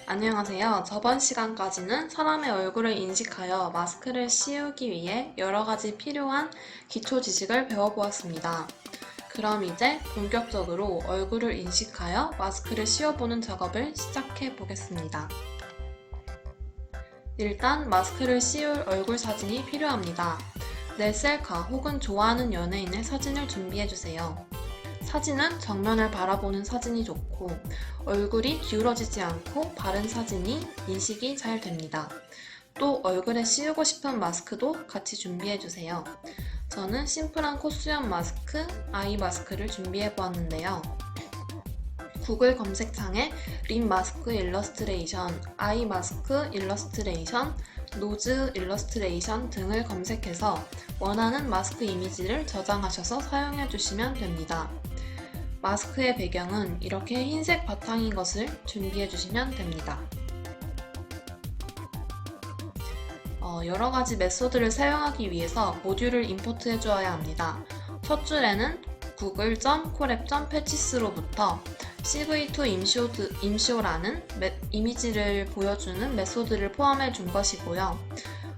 안녕하세요. 저번 시간까지는 사람의 얼굴을 인식하여 마스크를 씌우기 위해 여러 가지 필요한 기초 지식을 배워보았습니다. 그럼 이제 본격적으로 얼굴을 인식하여 마스크를 씌워보는 작업을 시작해 보겠습니다. 일단 마스크를 씌울 얼굴 사진이 필요합니다. 내 셀카 혹은 좋아하는 연예인의 사진을 준비해주세요. 사진은 정면을 바라보는 사진이 좋고 얼굴이 기울어지지 않고 바른 사진이 인식이 잘 됩니다. 또 얼굴에 씌우고 싶은 마스크도 같이 준비해주세요. 저는 심플한 콧수염 마스크, 아이 마스크를 준비해보았는데요. 구글 검색창에 립 마스크 일러스트레이션, 아이 마스크 일러스트레이션, 노즈 일러스트레이션 등을 검색해서 원하는 마스크 이미지를 저장하셔서 사용해주시면 됩니다. 마스크의 배경은 이렇게 흰색 바탕인 것을 준비해주시면 됩니다. 여러 가지 메소드를 사용하기 위해서 모듈을 임포트해 주어야 합니다. 첫 줄에는 google.colab.patches로부터 cv2 임쇼라는 이미지를 보여주는 메소드를 포함해 준 것이고요.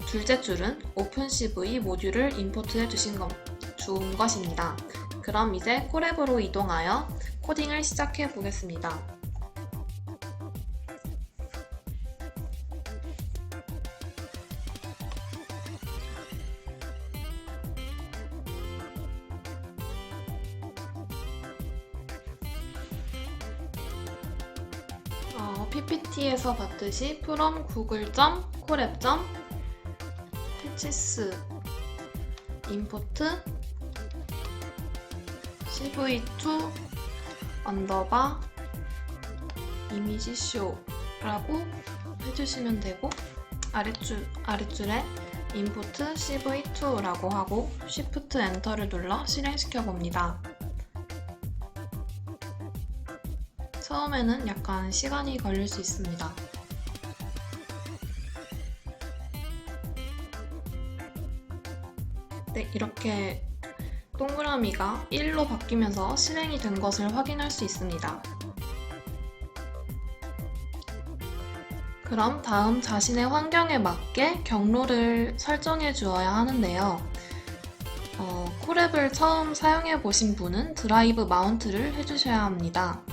둘째 줄은 오픈CV 모듈을 임포트해 준 것입니다. 그럼 이제 콜앱으로 이동하여 코딩을 시작해 보겠습니다. PPT에서 봤듯이 from google.colab.patches import cv2 언더바 이미지 쇼라고 해주시면 되고 아랫줄에 input cv2라고 하고 shift 엔터를 눌러 실행시켜 봅니다. 처음에는 약간 시간이 걸릴 수 있습니다. 네, 이렇게 동그라미가 1로 바뀌면서 실행이 된 것을 확인할 수 있습니다. 그럼 다음 자신의 환경에 맞게 경로를 설정해 주어야 하는데요. 콜앱을 처음 사용해 보신 분은 드라이브 마운트를 해주셔야 합니다.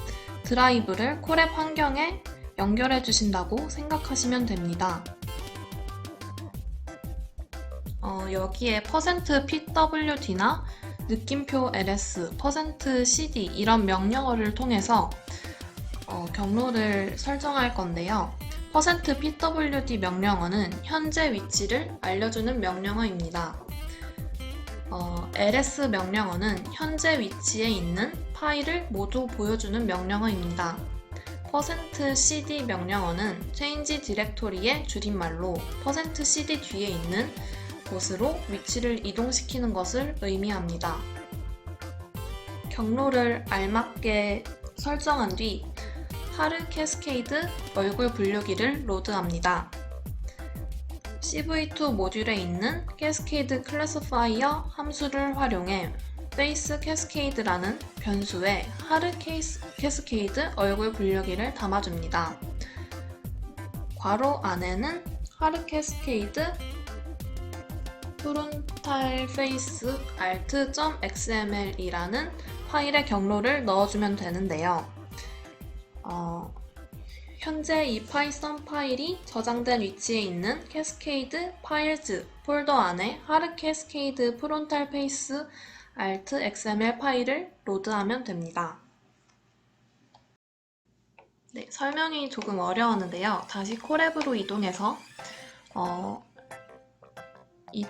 드라이브를 콜앱 환경에 연결해 주신다고 생각하시면 됩니다. 여기에 %pwd나 느낌표 ls, %cd 이런 명령어를 통해서 경로를 설정할 건데요. %pwd 명령어는 현재 위치를 알려주는 명령어입니다. ls 명령어는 현재 위치에 있는 파일을 모두 보여주는 명령어입니다. %cd 명령어는 change 디렉토리의 줄임말로 %cd 뒤에 있는 곳으로 위치를 이동시키는 것을 의미합니다. 경로를 알맞게 설정한 뒤 하르 캐스케이드 얼굴 분류기를 로드합니다. cv2 모듈에 있는 캐스케이드 클래시파이어 함수를 활용해 페이스 캐스케이드라는 변수에 하르 캐스케이드 얼굴 분류기를 담아줍니다. 괄호 안에는 하르 캐스케이드 프론탈 페이스 alt.xml이라는 파일의 경로를 넣어주면 되는데요. 현재 이 파이썬 파일이 저장된 위치에 있는 캐스케이드 파일즈 폴더 안에 하르 캐스케이드 프론탈 페이스 alt.xml 파일을 로드하면 됩니다. 네, 설명이 조금 어려웠는데요. 다시 콜앱으로 이동해서 이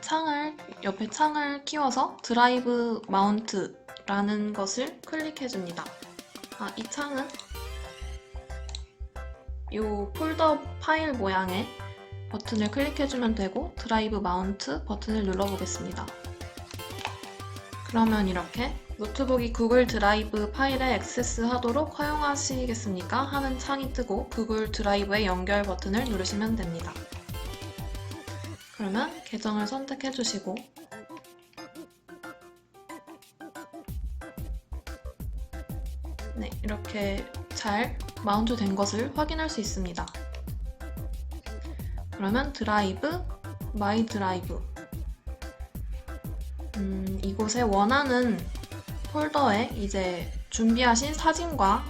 옆에 창을 키워서 드라이브 마운트라는 것을 클릭해줍니다. 이 창은 이 폴더 파일 모양의 버튼을 클릭해주면 되고 드라이브 마운트 버튼을 눌러보겠습니다. 그러면 이렇게 노트북이 구글 드라이브 파일에 액세스하도록 허용하시겠습니까? 하는 창이 뜨고 구글 드라이브의 연결 버튼을 누르시면 됩니다. 그러면 계정을 선택해 주시고 네, 이렇게 잘 마운트 된 것을 확인할 수 있습니다. 그러면 드라이브, 마이 드라이브, 이곳에 원하는 폴더에 이제 준비하신 사진과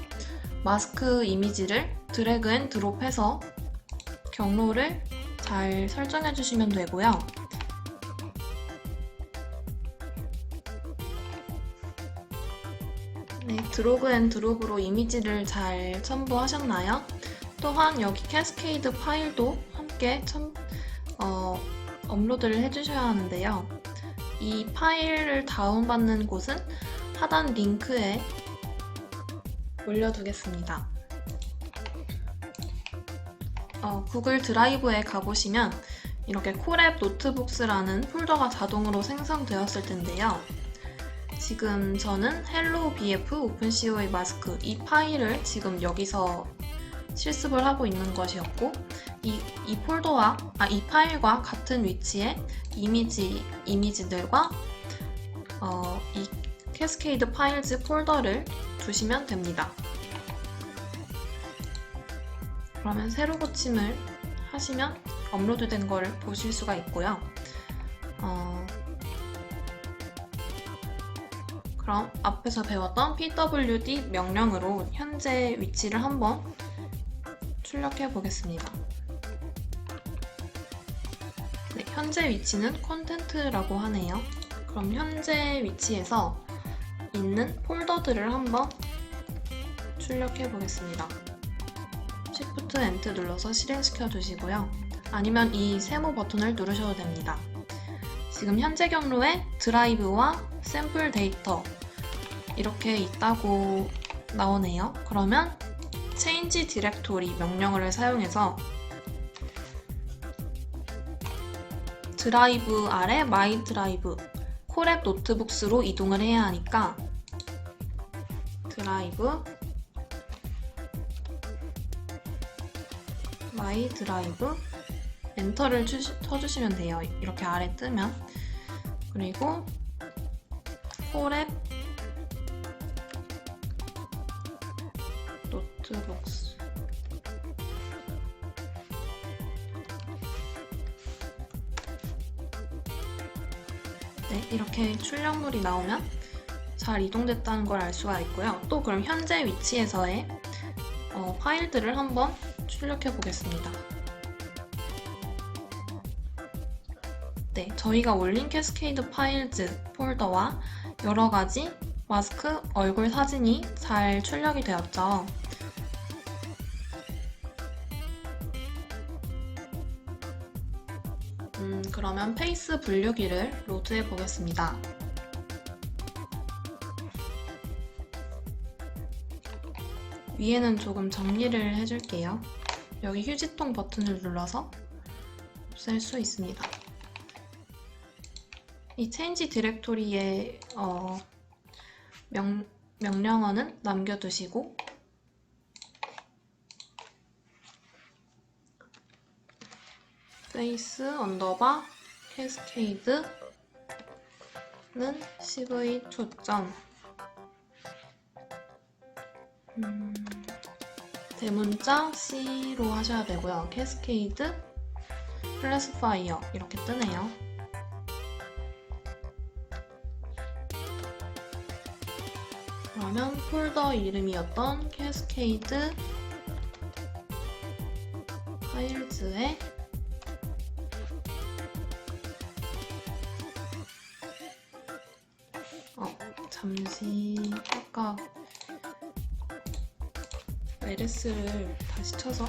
마스크 이미지를 드래그 앤 드롭해서 경로를 잘 설정해 주시면 되고요. 네, 드래그 앤 드롭으로 이미지를 잘 첨부하셨나요? 또한 여기 캐스케이드 파일도 함께 업로드를 해주셔야 하는데요. 이 파일을 다운받는 곳은 하단 링크에 올려두겠습니다. 구글 드라이브에 가보시면 이렇게 콜앱 노트북스라는 폴더가 자동으로 생성되었을 텐데요. 지금 저는 hello bf openCOA 마스크 이 파일을 지금 여기서 실습을 하고 있는 것이었고 이 폴더와 이 파일과 같은 위치에 이미지들과 이 캐스케이드 파일즈 폴더를 두시면 됩니다. 그러면 새로 고침을 하시면 업로드된 걸 보실 수가 있고요. 그럼 앞에서 배웠던 pwd 명령으로 현재 위치를 한번 출력해 보겠습니다. 네, 현재 위치는 콘텐트라고 하네요. 그럼 현재 위치에서 있는 폴더들을 한번 출력해 보겠습니다. Shift Enter 눌러서 실행시켜 주시고요. 아니면 이 세모 버튼을 누르셔도 됩니다. 지금 현재 경로에 드라이브와 샘플 데이터 이렇게 있다고 나오네요. 그러면 change directory 명령어를 사용해서 드라이브 아래 my 드라이브 콜앱 노트북스로 이동을 해야 하니까 드라이브 my 드라이브 엔터를 쳐주시면 돼요. 이렇게 아래 뜨면. 그리고 콜앱 노트북스 네, 이렇게 출력물이 나오면 잘 이동됐다는 걸 알 수가 있고요. 또 그럼 현재 위치에서의 파일들을 한번 출력해 보겠습니다. 네, 저희가 올린 캐스케이드 파일즈 폴더와 여러가지 마스크 얼굴 사진이 잘 출력이 되었죠. 그러면 페이스 분류기를 로드해 보겠습니다. 위에는 조금 정리를 해줄게요. 여기 휴지통 버튼을 눌러서 없앨 수 있습니다. 이 change 디렉토리에 명령어는 남겨두시고 face 언더바 캐스케이드는 cv 초점 대문자 C로 하셔야 되고요. 캐스케이드 클래스파이어 이렇게 뜨네요. 그러면 폴더 이름이었던 캐스케이드 파일즈에 잠시 아까 LS를 다시 쳐서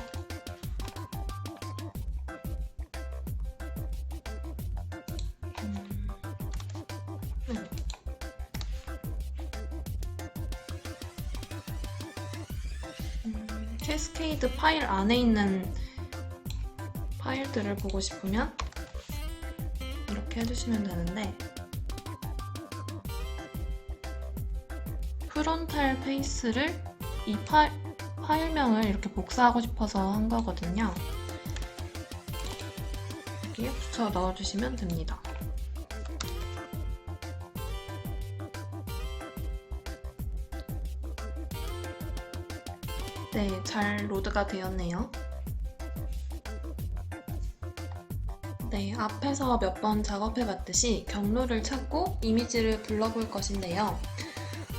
캐스케이드 파일 안에 있는 파일들을 보고 싶으면 이렇게 해주시면 되는데 프론탈 페이스를 이 파일명을 이렇게 복사하고 싶어서 한 거거든요. 여기에 붙여 넣어주시면 됩니다. 네, 잘 로드가 되었네요. 네, 앞에서 몇 번 작업해봤듯이 경로를 찾고 이미지를 불러볼 것인데요.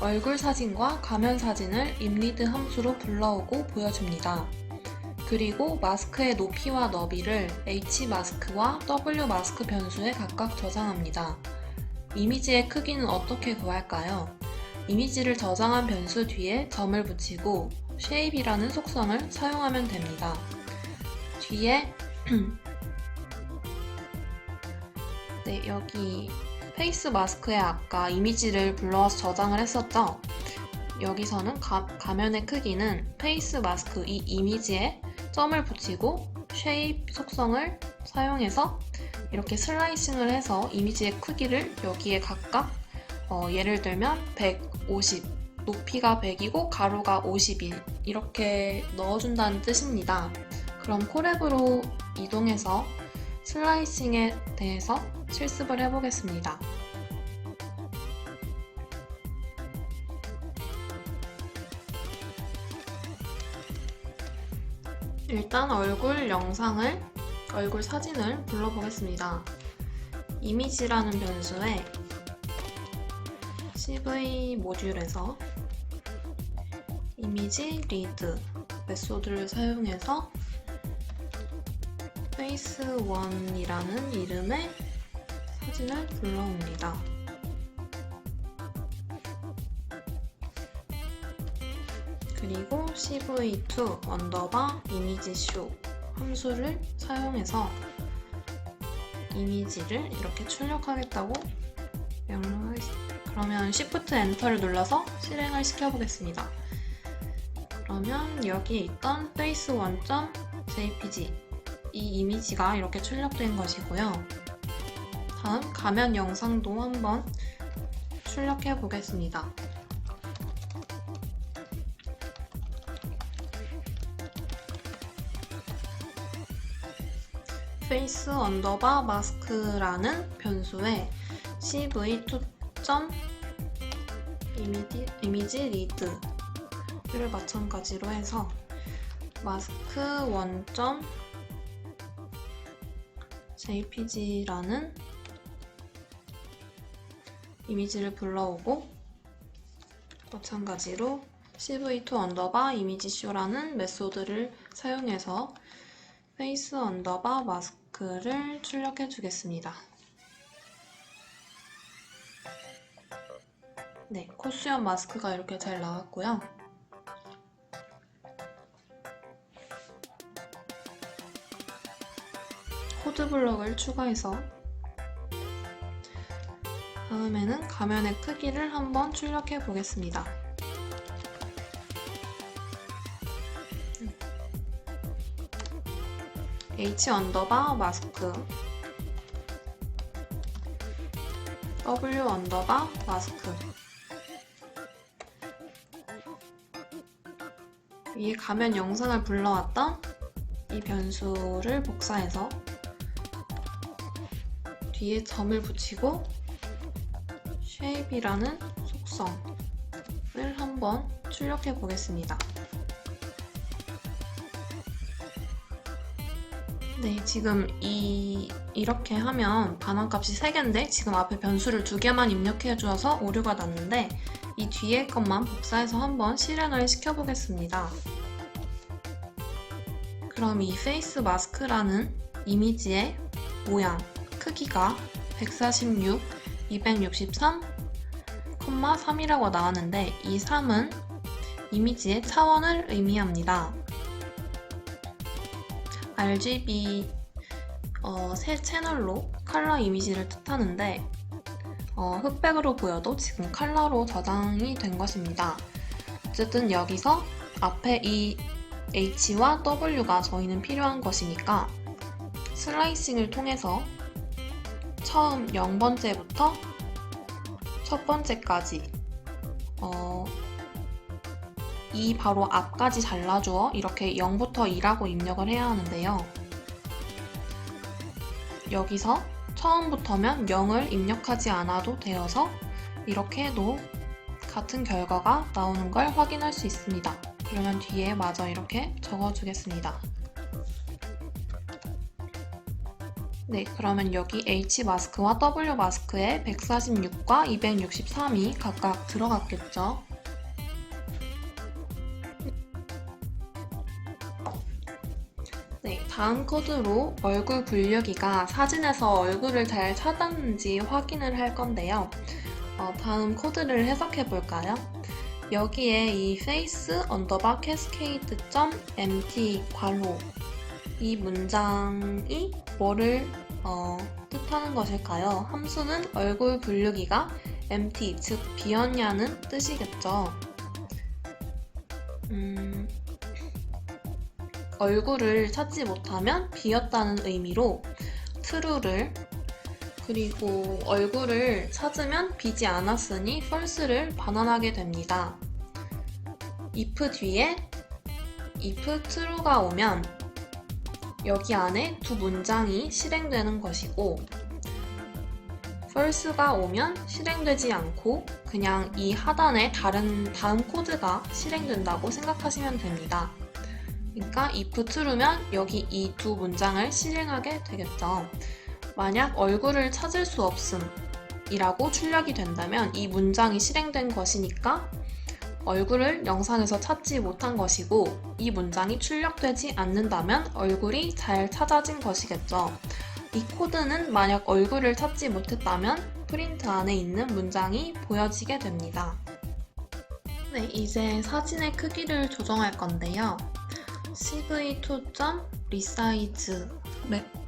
얼굴 사진과 가면 사진을 인리드 함수로 불러오고 보여줍니다. 그리고 마스크의 높이와 너비를 H 마스크와 W 마스크 변수에 각각 저장합니다. 이미지의 크기는 어떻게 구할까요? 이미지를 저장한 변수 뒤에 점을 붙이고 shape이라는 속성을 사용하면 됩니다. 뒤에 네, 여기 페이스 마스크에 아까 이미지를 불러와서 저장을 했었죠? 여기서는 가면의 크기는 페이스 마스크 이 이미지에 점을 붙이고 shape 속성을 사용해서 이렇게 슬라이싱을 해서 이미지의 크기를 여기에 각각 예를 들면 150, 높이가 100이고 가로가 51 이렇게 넣어준다는 뜻입니다. 그럼 콜앱으로 이동해서 슬라이싱에 대해서 실습을 해보겠습니다. 일단 얼굴 사진을 불러보겠습니다. 이미지라는 변수에 CV 모듈에서 이미지 리드 메소드를 사용해서 face1이라는 이름의 사진을 불러옵니다. 그리고 cv2 언더바 이미지 show 함수를 사용해서 이미지를 이렇게 출력하겠다고 명령하겠습니다. 그러면 Shift Enter를 눌러서 실행을 시켜보겠습니다. 그러면 여기에 있던 face1.jpg 이 이미지가 이렇게 출력된 것이고요. 다음 가면 영상도 한번 출력해 보겠습니다. face 언더바 마스크라는 변수에 cv2.image read를 마찬가지로 해서 mask1.jpg라는 이미지를 불러오고 마찬가지로 cv2 언더바 이미지 show라는 메소드를 사용해서 face 언더바 마스크를 출력해 주겠습니다. 네, 코수염 마스크가 이렇게 잘 나왔고요. 코드 블럭을 추가해서 다음에는 가면의 크기를 한번 출력해 보겠습니다. H 언더바 마스크 W 언더바 마스크 위에 가면 영상을 불러왔던 이 변수를 복사해서 뒤에 점을 붙이고 shape이라는 속성을 한번 출력해 보겠습니다. 네, 지금 이렇게 하면 반환값이 3개인데 지금 앞에 변수를 2개만 입력해 주어서 오류가 났는데 이 뒤에 것만 복사해서 한번 실행을 시켜보겠습니다. 그럼 이 페이스 마스크라는 이미지의 모양, 크기가 146, 263, 3이라고 나왔는데 이 3은 이미지의 차원을 의미합니다. RGB 새 채널로 컬러 이미지를 뜻하는데 흑백으로 보여도 지금 컬러로 저장이 된 것입니다. 어쨌든 여기서 앞에 이 H와 W가 저희는 필요한 것이니까 슬라이싱을 통해서 처음 0번째부터 첫 번째까지 이 바로 앞까지 잘라주어 이렇게 0부터 2라고 입력을 해야 하는데요. 여기서 처음부터면 0을 입력하지 않아도 되어서 이렇게 해도 같은 결과가 나오는 걸 확인할 수 있습니다. 그러면 뒤에 마저 이렇게 적어주겠습니다. 네, 그러면 여기 H 마스크와 W 마스크에 146과 263이 각각 들어갔겠죠? 네, 다음 코드로 얼굴 분류기가 사진에서 얼굴을 잘 찾았는지 확인을 할 건데요. 다음 코드를 해석해 볼까요? 여기에 이 face underbar cascade empty 괄호 이 문장이 뭐를 뜻하는 것일까요? 함수는 얼굴 분류기가 empty, 즉 비었냐는 뜻이겠죠. 얼굴을 찾지 못하면 비었다는 의미로 true를, 그리고 얼굴을 찾으면 비지 않았으니 false를 반환하게 됩니다. if 뒤에 if true가 오면 여기 안에 두 문장이 실행되는 것이고, false가 오면 실행되지 않고 그냥 이 하단의 다음 코드가 실행된다고 생각하시면 됩니다. 그러니까 if true면 여기 이 두 문장을 실행하게 되겠죠. 만약 얼굴을 찾을 수 없음 이라고 출력이 된다면 이 문장이 실행된 것이니까 얼굴을 영상에서 찾지 못한 것이고, 이 문장이 출력되지 않는다면 얼굴이 잘 찾아진 것이겠죠. 이 코드는 만약 얼굴을 찾지 못했다면 프린트 안에 있는 문장이 보여지게 됩니다. 네, 이제 사진의 크기를 조정할 건데요. cv2.resize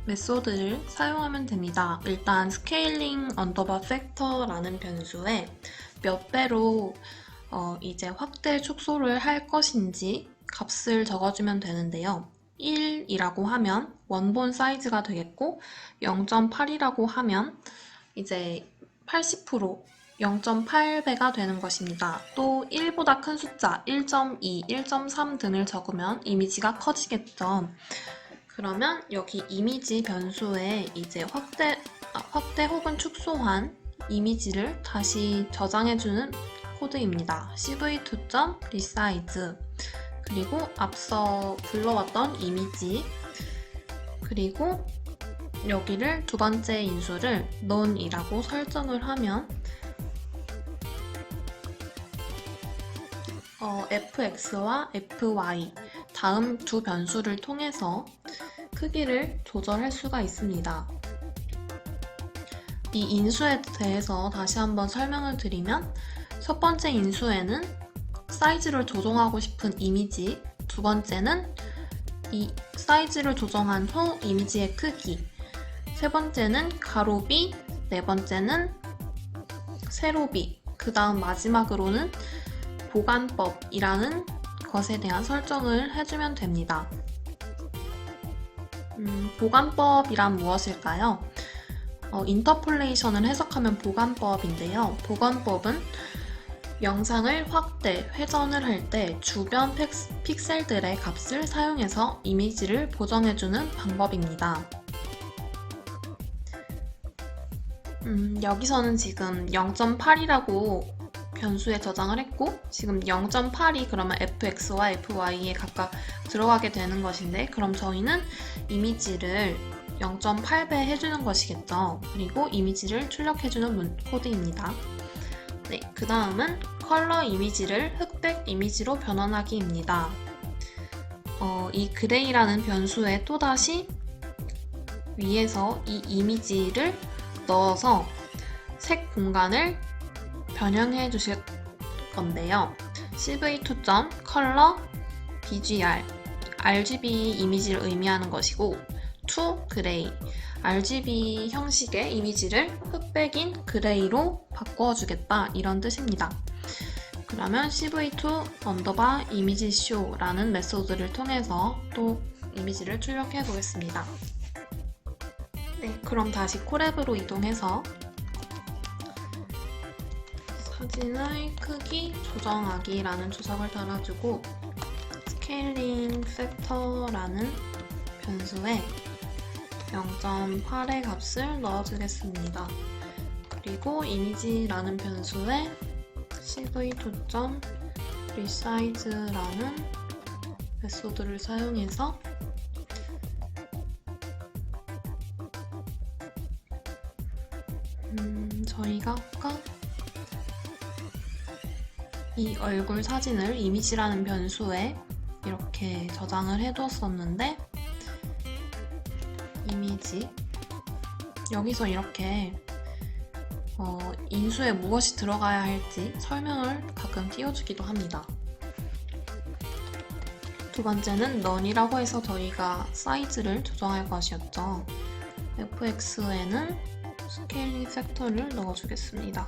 메소드를 사용하면 됩니다. 일단 scaling underbar factor라는 변수에 몇 배로 이제 확대 축소를 할 것인지 값을 적어주면 되는데요. 1이라고 하면 원본 사이즈가 되겠고, 0.8이라고 하면 이제 80% 0.8배가 되는 것입니다. 또 1보다 큰 숫자 1.2, 1.3 등을 적으면 이미지가 커지겠죠. 그러면 여기 이미지 변수에 이제 확대 혹은 축소한 이미지를 다시 저장해주는 코드입니다. cv2.resize, 그리고 앞서 불러왔던 이미지, 그리고 여기를 두 번째 인수를 none이라고 설정을 하면 fx와 fy 다음 두 변수를 통해서 크기를 조절할 수가 있습니다. 이 인수에 대해서 다시 한번 설명을 드리면, 첫 번째 인수에는 사이즈를 조정하고 싶은 이미지, 두 번째는 이 사이즈를 조정한 후 이미지의 크기, 세 번째는 가로비, 네 번째는 세로비, 그 다음 마지막으로는 보관법이라는 것에 대한 설정을 해주면 됩니다. 보관법이란 무엇일까요? 인터폴레이션을 해석하면 보관법인데요. 보관법은 영상을 확대, 회전을 할 때 주변 픽셀들의 값을 사용해서 이미지를 보정해주는 방법입니다. 여기서는 지금 0.8이라고 변수에 저장을 했고, 지금 0.8이 그러면 fx와 fy에 각각 들어가게 되는 것인데, 그럼 저희는 이미지를 0.8배 해주는 것이겠죠. 그리고 이미지를 출력해주는 코드입니다. 네, 그 다음은 컬러 이미지를 흑백 이미지로 변환하기입니다. 이 그레이라는 변수에 또다시 위에서 이 이미지를 넣어서 색 공간을 변형해 주실 건데요. cv2.color bgr RGB 이미지를 의미하는 것이고, to gray RGB 형식의 이미지를 흑백인 그레이로 바꿔주겠다, 이런 뜻입니다. 그러면 cv2_image_show라는 메소드를 통해서 또 이미지를 출력해 보겠습니다. 네, 그럼 다시 콜앱으로 이동해서 사진의 크기 조정하기라는 주석을 달아주고 스케일링 팩터라는 변수에 0.8의 값을 넣어주겠습니다. 그리고 이미지라는 변수에 cv2.resize resize라는 메소드를 사용해서 저희가 아까 이 얼굴 사진을 이미지라는 변수에 이렇게 저장을 해두었었는데, 이미지 여기서 이렇게 인수에 무엇이 들어가야 할지 설명을 가끔 띄워주기도 합니다. 두 번째는 none이라고 해서 저희가 사이즈를 조정할 것이었죠. fx에는 스케일링 팩터를 넣어주겠습니다.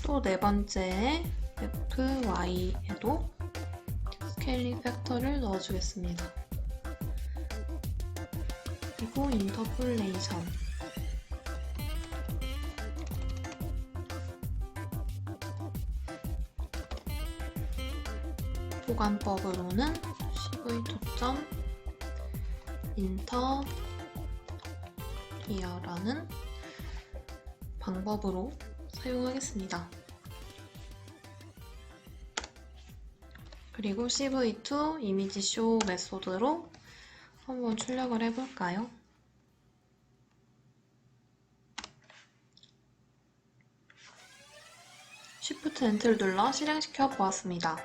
또 네 번째에 fy에도 스케일링 팩터를 넣어주겠습니다. 그리고 인터폴레이션, 보관법으로는 cv2.inter이어라는 방법으로 사용하겠습니다. 그리고 cv2 이미지 쇼 메소드로 한번 출력을 해볼까요? Shift Enter를 눌러 실행시켜 보았습니다.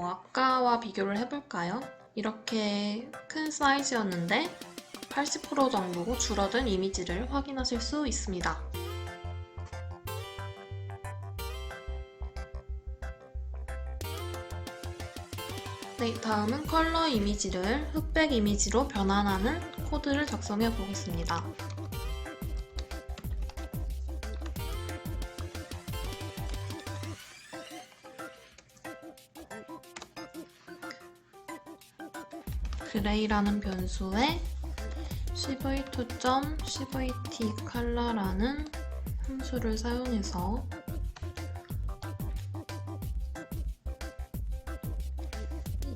아까와 비교를 해볼까요? 이렇게 큰 사이즈였는데 80% 정도 줄어든 이미지를 확인하실 수 있습니다. 네, 다음은 컬러 이미지를 흑백 이미지로 변환하는 코드를 작성해 보겠습니다. 그레이라는 변수에 cv2.cvtcolor라는 함수를 사용해서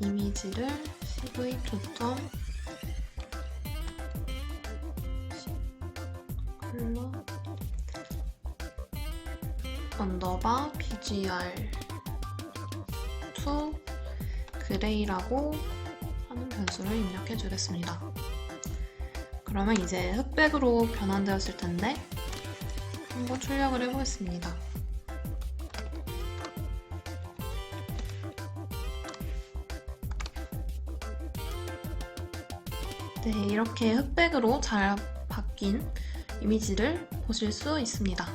이미지를 cv2.color 언더바 bgr2 그레이라고 하는 변수를 입력해 주겠습니다. 그러면 이제 흑백으로 변환되었을 텐데 한번 출력을 해보겠습니다. 네, 이렇게 흑백으로 잘 바뀐 이미지를 보실 수 있습니다.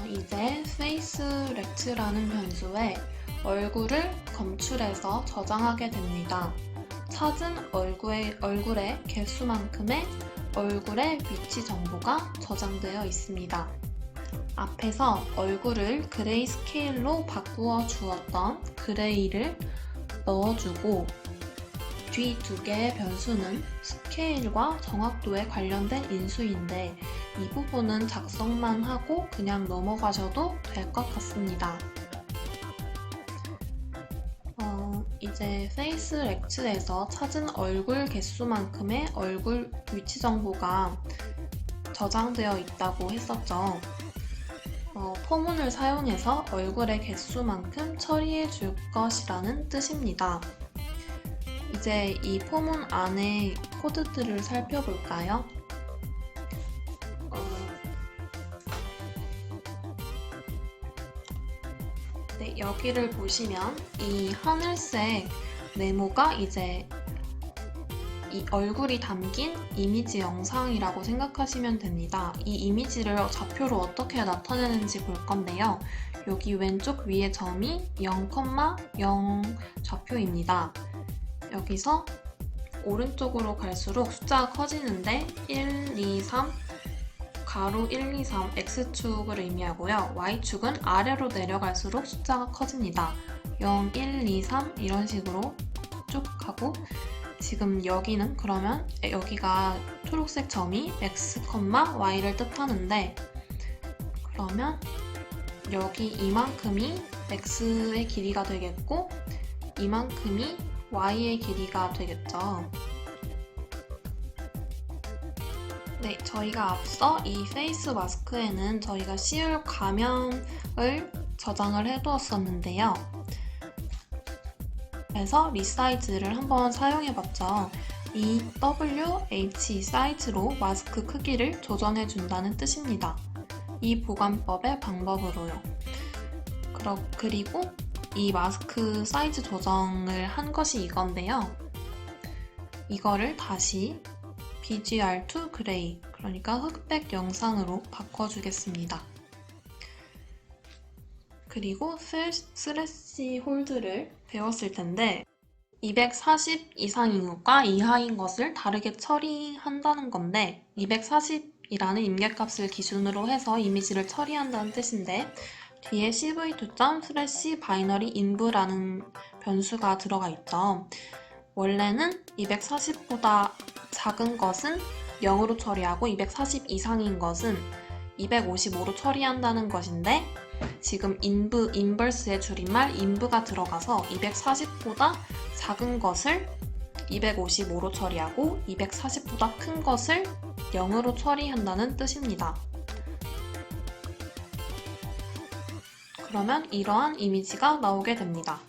이제 facerect라는 변수에 얼굴을 검출해서 저장하게 됩니다. 찾은 얼굴의 개수만큼의 얼굴의 위치 정보가 저장되어 있습니다. 앞에서 얼굴을 그레이스케일로 바꾸어 주었던 그레이를 넣어주고, 뒤 두 개의 변수는 스케일과 정확도에 관련된 인수인데 이 부분은 작성만 하고 그냥 넘어가셔도 될 것 같습니다. 이제 facerect에서 찾은 얼굴 개수만큼의 얼굴 위치 정보가 저장되어 있다고 했었죠. 포문을 사용해서 얼굴의 개수만큼 처리해 줄 것이라는 뜻입니다. 이제 이 포문 안에 코드들을 살펴볼까요? 네, 여기를 보시면 이 하늘색 네모가 이제 이 얼굴이 담긴 이미지 영상이라고 생각하시면 됩니다. 이 이미지를 좌표로 어떻게 나타내는지 볼 건데요. 여기 왼쪽 위에 점이 0,0 좌표입니다. 여기서 오른쪽으로 갈수록 숫자가 커지는데 1, 2, 3, 가로 1, 2, 3 X축을 의미하고요. Y축은 아래로 내려갈수록 숫자가 커집니다. 0, 1, 2, 3 이런 식으로 쭉 가고, 지금 여기는 그러면 여기가 초록색 점이 X, Y를 뜻하는데, 그러면 여기 이만큼이 X의 길이가 되겠고 이만큼이 Y의 길이가 되겠죠. 네, 저희가 앞서 이 페이스 마스크에는 저희가 CL 가면을 저장을 해두었었는데요. 그래서 리사이즈를 한번 사용해봤죠. 이 WH 사이즈로 마스크 크기를 조정해준다는 뜻입니다. 이 보관법의 방법으로요. 그리고 이 마스크 사이즈 조정을 한 것이 이건데요. 이거를 다시 BGR2 그레이, 그러니까 흑백 영상으로 바꿔주겠습니다. 그리고 스레시 홀드를 배웠을 텐데 240 이상인 것과 이하인 것을 다르게 처리한다는 건데 240이라는 임계값을 기준으로 해서 이미지를 처리한다는 뜻인데 뒤에 cv2./binary in브라는 변수가 들어가 있죠. 원래는 240보다 작은 것은 0으로 처리하고 240 이상인 것은 255로 처리한다는 것인데 지금 인버스의 줄임말 in브가 들어가서 240보다 작은 것을 255로 처리하고 240보다 큰 것을 0으로 처리한다는 뜻입니다. 그러면 이러한 이미지가 나오게 됩니다.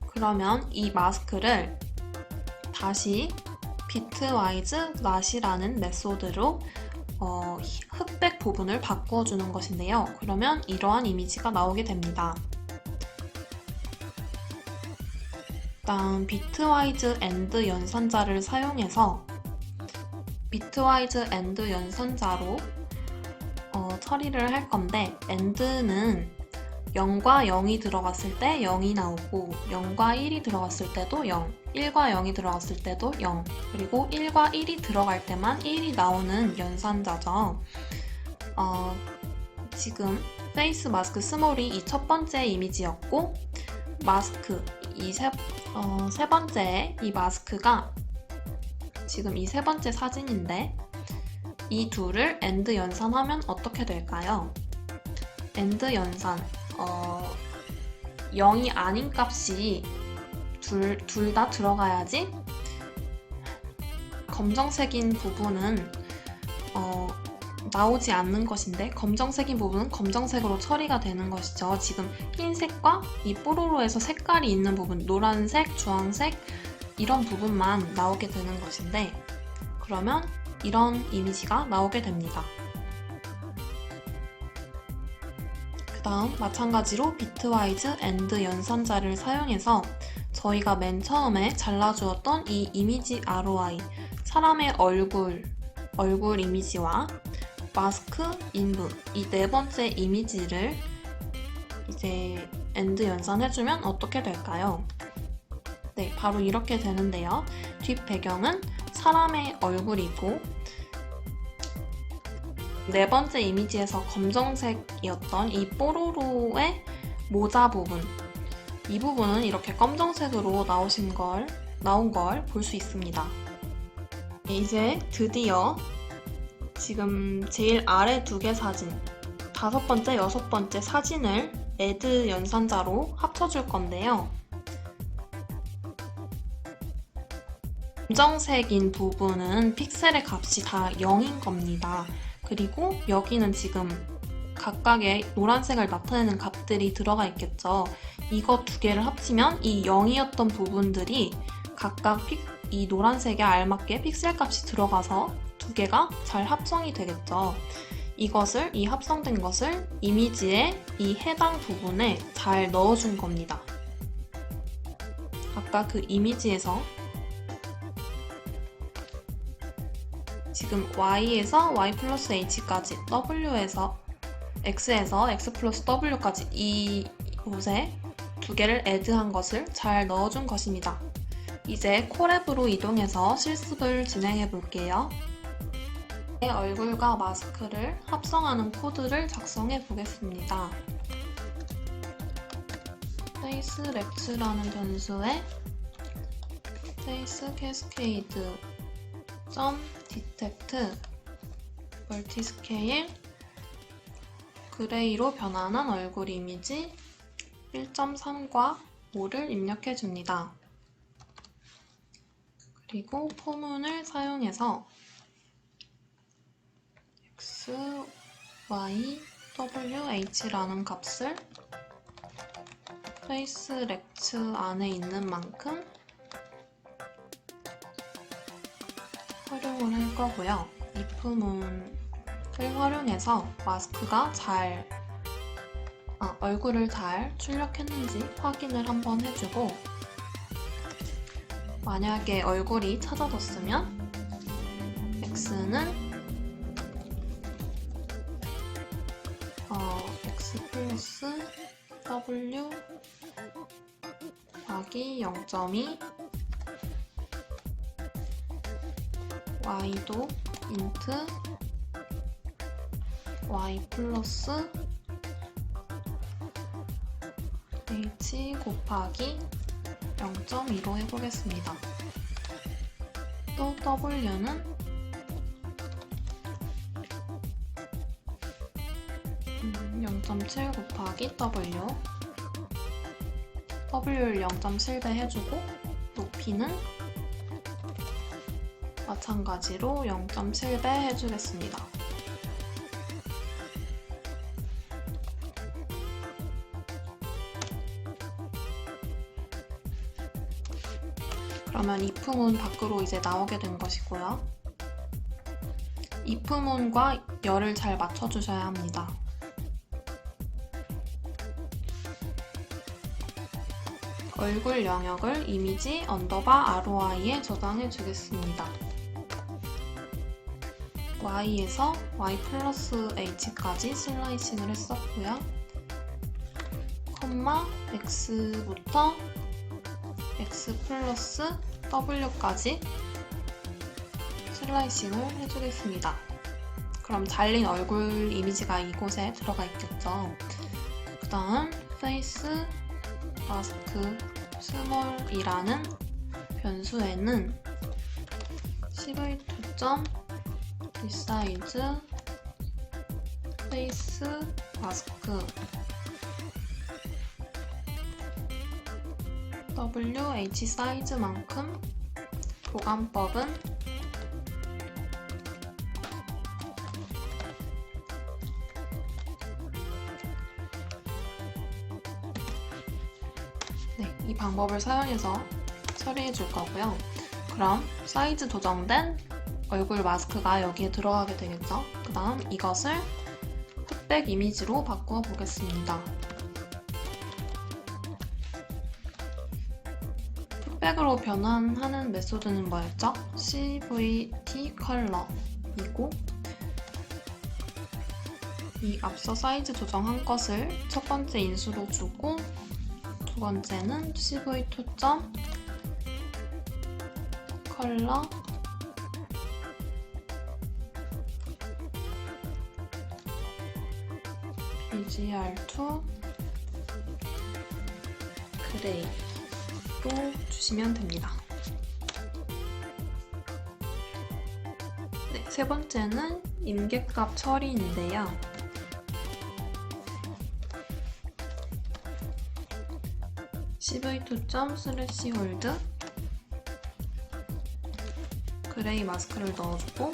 그러면 이 마스크를 다시 비트와이즈 낫이라는 메소드로 흑백 부분을 바꿔주는 것인데요. 그러면 이러한 이미지가 나오게 됩니다. 다음 비트와이즈 엔드 연산자를 사용해서 비트와이즈 엔드 연산자로 처리를 할 건데 엔드는 0과 0이 들어갔을 때 0이 나오고 0과 1이 들어갔을 때도 0, 1과 0이 들어갔을 때도 0, 그리고 1과 1이 들어갈 때만 1이 나오는 연산자죠. 지금 페이스 마스크 스몰이 이 첫 번째 이미지였고 마스크 세 번째 이 마스크가 지금 이 세 번째 사진인데 이 둘을 엔드 연산하면 어떻게 될까요? 엔드 연산 0이 아닌 값이 둘 다 들어가야지 검정색인 부분은 나오지 않는 것인데 검정색인 부분은 검정색으로 처리가 되는 것이죠. 지금 흰색과 이 뽀로로에서 색깔이 있는 부분, 노란색, 주황색 이런 부분만 나오게 되는 것인데 그러면 이런 이미지가 나오게 됩니다. 그 다음 마찬가지로 비트와이즈 엔드 연산자를 사용해서 저희가 맨 처음에 잘라주었던 이 이미지 ROI, 사람의 얼굴 이미지와 마스크, 인브 이 네 번째 이미지를 이제 엔드 연산해주면 어떻게 될까요? 네, 바로 이렇게 되는데요. 뒷 배경은 사람의 얼굴이고 네 번째 이미지에서 검정색이었던 이 뽀로로의 모자 부분, 이 부분은 이렇게 검정색으로 나온 걸 볼 수 있습니다. 이제 드디어 지금 제일 아래 두 개 사진, 다섯 번째, 여섯 번째 사진을 애드 연산자로 합쳐줄 건데요. 검정색인 부분은 픽셀의 값이 다 0인 겁니다. 그리고 여기는 지금 각각의 노란색을 나타내는 값들이 들어가 있겠죠. 이거 두 개를 합치면 이 0이었던 부분들이 각각 이 노란색에 알맞게 픽셀 값이 들어가서 두 개가 잘 합성이 되겠죠. 이 합성된 것을 이미지의 이 해당 부분에 잘 넣어준 겁니다. 아까 그 이미지에서 지금 Y에서 Y 플러스 H까지, W에서 X에서 X 플러스 W까지 이 곳에 두 개를 애드한 것을 잘 넣어준 것입니다. 이제 콜앱으로 이동해서 실습을 진행해 볼게요. 내 얼굴과 마스크를 합성하는 코드를 작성해 보겠습니다. FaceRect라는 변수에 FaceCascade.detect 멀티스케일 그레이로 변환한 얼굴 이미지 1.3과 5를 입력해 줍니다. 그리고 포문을 사용해서 x, y, w, h라는 값을 페이스 렉츠 안에 있는 만큼 활용을 할 거고요. if문을 활용해서 마스크가 얼굴을 잘 출력했는지 확인을 한번 해주고, 만약에 얼굴이 찾아졌으면 x는 x 플러스 w 더하기 0.2 y도 인트 y 플러스 h 곱하기 0.2로 해보겠습니다. 또 w는 0.7 곱하기 w를 0.7배 해주고, 높이는 마찬가지로 0.7배 해주겠습니다. 그러면 if문 밖으로 이제 나오게 된 것이고요. if문과 열을 잘 맞춰주셔야 합니다. 얼굴 영역을 이미지 언더바 ROI에 저장해 주겠습니다. Y에서 Y 플러스 H까지 슬라이싱을 했었고요. 콤마 X부터 X 플러스 W까지 슬라이싱을 해주겠습니다. 그럼 잘린 얼굴 이미지가 이곳에 들어가 있겠죠. 그 다음 페이스 마스크 스몰이라는 변수에는 cv2. resize 페이스 마스크 wh 사이즈만큼 보관법은 이 방법을 사용해서 처리해 줄 거고요. 그럼 사이즈 조정된 얼굴 마스크가 여기에 들어가게 되겠죠. 그 다음 이것을 흑백 이미지로 바꾸어 보겠습니다. 흑백으로 변환하는 메소드는 뭐였죠? CVT 컬러이고, 이 앞서 사이즈 조정한 것을 첫 번째 인수로 주고, 두 번째는 cv2. 컬러 bgr2 그레이로 주시면 됩니다. 세 번째는 임계값 처리인데요. cv2./hold 그레이 마스크를 넣어주고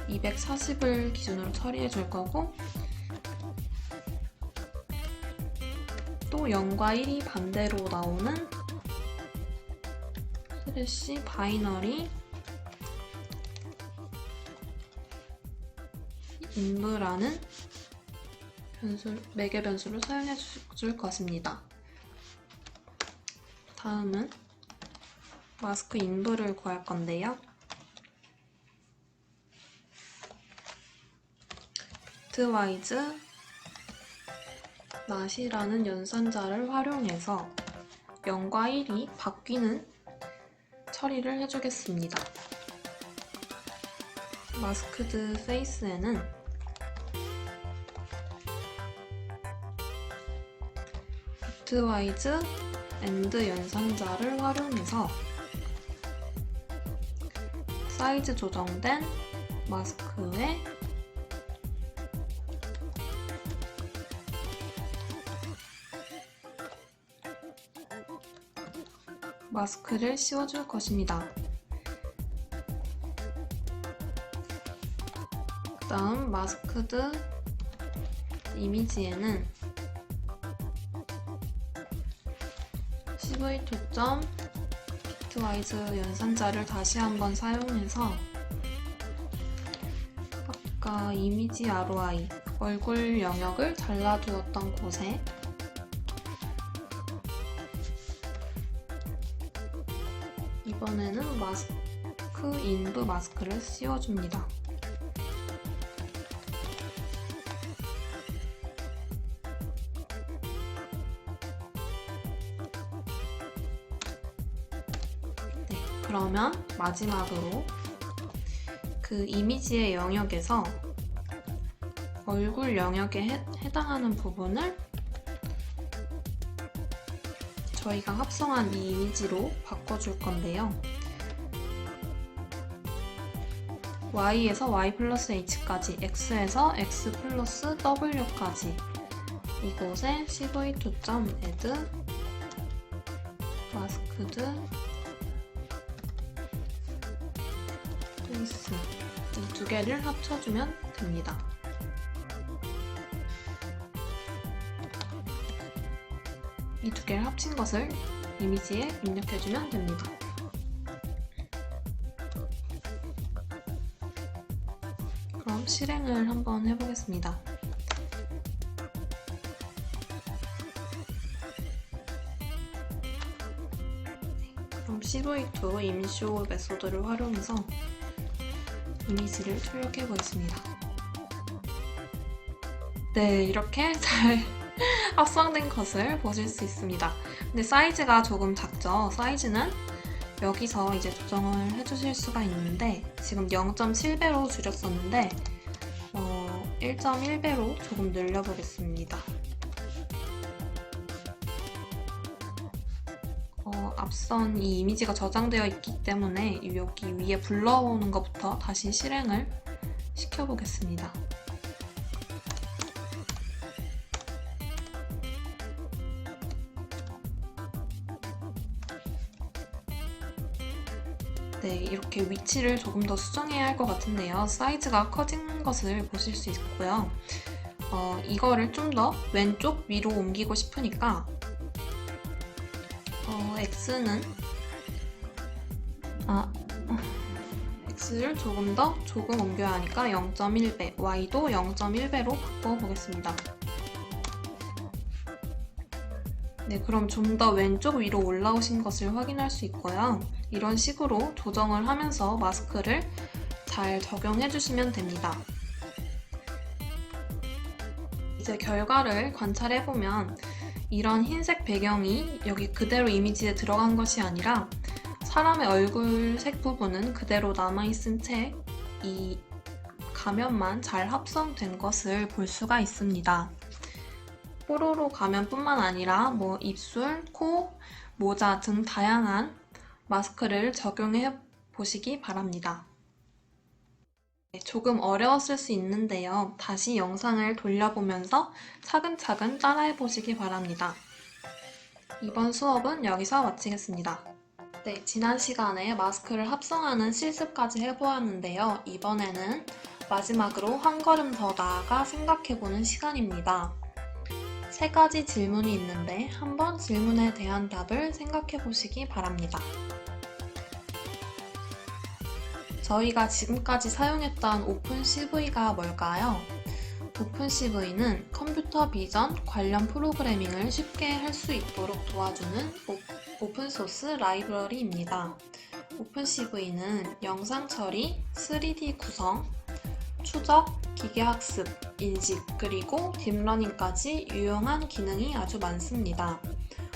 240을 기준으로 처리해 줄 거고, 또 0과 1이 반대로 나오는 슬래시 바이너리 인브라는 매개 변수를 사용해 줄 것입니다. 다음은 마스크 인브를 구할 건데요. bitwise not이라는 연산자를 활용해서 0과 1이 바뀌는 처리를 해주겠습니다. 마스크드 페이스에는 bitwise and 연산자를 활용해서 사이즈 조정된 마스크에 마스크를 씌워줄 것입니다. 그 다음 마스크드 이미지에는 CV2점 비트와이즈 연산자를 다시 한번 사용해서 아까 이미지 ROI 얼굴 영역을 잘라두었던 곳에 이번에는 마스크 인브 마스크를 씌워줍니다. 네, 그러면 마지막으로 그 이미지의 영역에서 얼굴 영역에 해당하는 부분을 저희가 합성한 이 이미지로 바꿔줄 건데요. Y에서 Y 플러스 H까지, X에서 X 플러스 W까지 이곳에 CV2.add 마스크드 페이스 이 두 개를 합쳐주면 됩니다. 이 두 개를 합친 것을 이미지에 입력해주면 됩니다. 그럼 실행을 한번 해보겠습니다. 그럼 CV2 임쇼 메소드를 활용해서 이미지를 출력해 보겠습니다. 네, 이렇게 잘 합성된 것을 보실 수 있습니다. 근데 사이즈가 조금 작죠? 사이즈는 여기서 이제 조정을 해주실 수가 있는데 지금 0.7배로 줄였었는데 1.1배로 조금 늘려보겠습니다. 앞선 이 이미지가 저장되어 있기 때문에 여기 위에 불러오는 것부터 다시 실행을 시켜보겠습니다. 네, 이렇게 위치를 조금 더 수정해야 할 것 같은데요. 사이즈가 커진 것을 보실 수 있고요. 이거를 좀 더 왼쪽 위로 옮기고 싶으니까 X를 조금 옮겨야 하니까 0.1배, Y도 0.1배로 바꿔보겠습니다. 네, 그럼 좀 더 왼쪽 위로 올라오신 것을 확인할 수 있고요. 이런 식으로 조정을 하면서 마스크를 잘 적용해 주시면 됩니다. 이제 결과를 관찰해보면 이런 흰색 배경이 여기 그대로 이미지에 들어간 것이 아니라 사람의 얼굴 색 부분은 그대로 남아있은 채 이 가면만 잘 합성된 것을 볼 수가 있습니다. 뽀로로 가면뿐만 아니라 입술, 코, 모자 등 다양한 마스크를 적용해 보시기 바랍니다. 조금 어려웠을 수 있는데요. 다시 영상을 돌려보면서 차근차근 따라해 보시기 바랍니다. 이번 수업은 여기서 마치겠습니다. 네, 지난 시간에 마스크를 합성하는 실습까지 해보았는데요. 이번에는 마지막으로 한 걸음 더 나아가 생각해보는 시간입니다. 3가지 질문이 있는데 한번 질문에 대한 답을 생각해 보시기 바랍니다. 저희가 지금까지 사용했던 오픈CV가 뭘까요? 오픈CV는 컴퓨터 비전 관련 프로그래밍을 쉽게 할 수 있도록 도와주는 오픈소스 라이브러리입니다. 오픈CV는 영상 처리, 3D 구성, 추적, 기계학습, 인식, 그리고 딥러닝까지 유용한 기능이 아주 많습니다.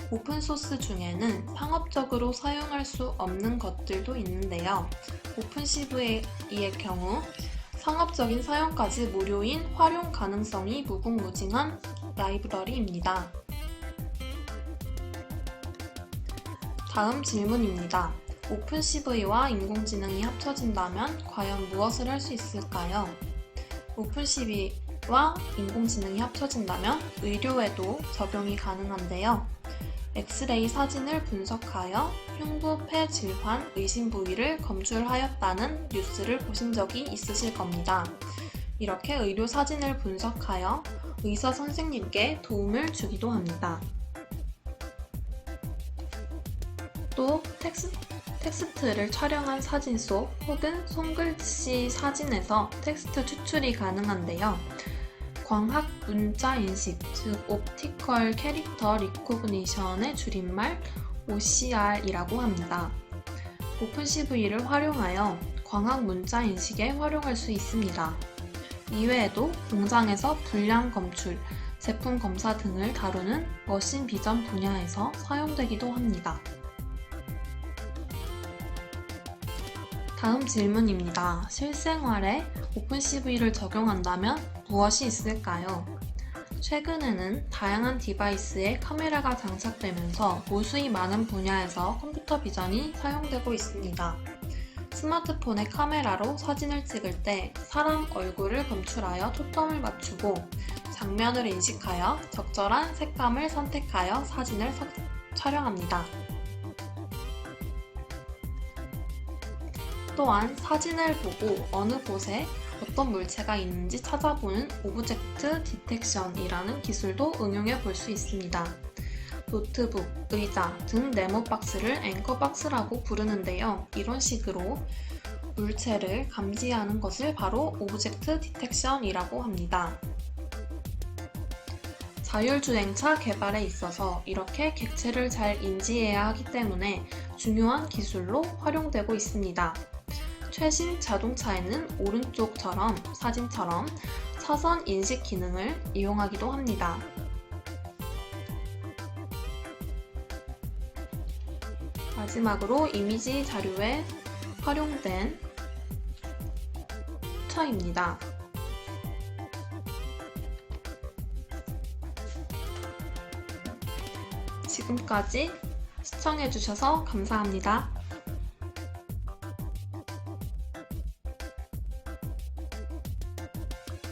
오픈소스 중에는 상업적으로 사용할 수 없는 것들도 있는데요. 오픈CV의 경우 상업적인 사용까지 무료인 활용 가능성이 무궁무진한 라이브러리입니다. 다음 질문입니다. 오픈CV와 인공지능이 합쳐진다면 과연 무엇을 할 수 있을까요? 오픈CV와 인공지능이 합쳐진다면 의료에도 적용이 가능한데요. 엑스레이 사진을 분석하여 흉부, 폐 질환, 의심 부위를 검출하였다는 뉴스를 보신 적이 있으실 겁니다. 이렇게 의료 사진을 분석하여 의사 선생님께 도움을 주기도 합니다. 또 텍스트를 촬영한 사진 속 혹은 손글씨 사진에서 텍스트 추출이 가능한데요. 광학 문자 인식, 즉 옵티컬 캐릭터 리코그니션의 줄임말 OCR이라고 합니다. 오픈CV를 활용하여 광학 문자 인식에 활용할 수 있습니다. 이외에도 공장에서 불량 검출, 제품 검사 등을 다루는 머신 비전 분야에서 사용되기도 합니다. 다음 질문입니다. 실생활에 오픈CV를 적용한다면 무엇이 있을까요? 최근에는 다양한 디바이스에 카메라가 장착되면서 무수히 많은 분야에서 컴퓨터 비전이 사용되고 있습니다. 스마트폰의 카메라로 사진을 찍을 때 사람 얼굴을 검출하여 초점을 맞추고 장면을 인식하여 적절한 색감을 선택하여 사진을 촬영합니다. 또한 사진을 보고 어느 곳에 어떤 물체가 있는지 찾아보는 오브젝트 디텍션이라는 기술도 응용해 볼 수 있습니다. 노트북, 의자 등 네모박스를 앵커박스라고 부르는데요. 이런 식으로 물체를 감지하는 것을 바로 오브젝트 디텍션이라고 합니다. 자율주행차 개발에 있어서 이렇게 객체를 잘 인지해야 하기 때문에 중요한 기술로 활용되고 있습니다. 최신 자동차에는 오른쪽처럼 사진처럼 차선 인식 기능을 이용하기도 합니다. 마지막으로 이미지 자료에 활용된 캡처입니다. 지금까지 시청해주셔서 감사합니다.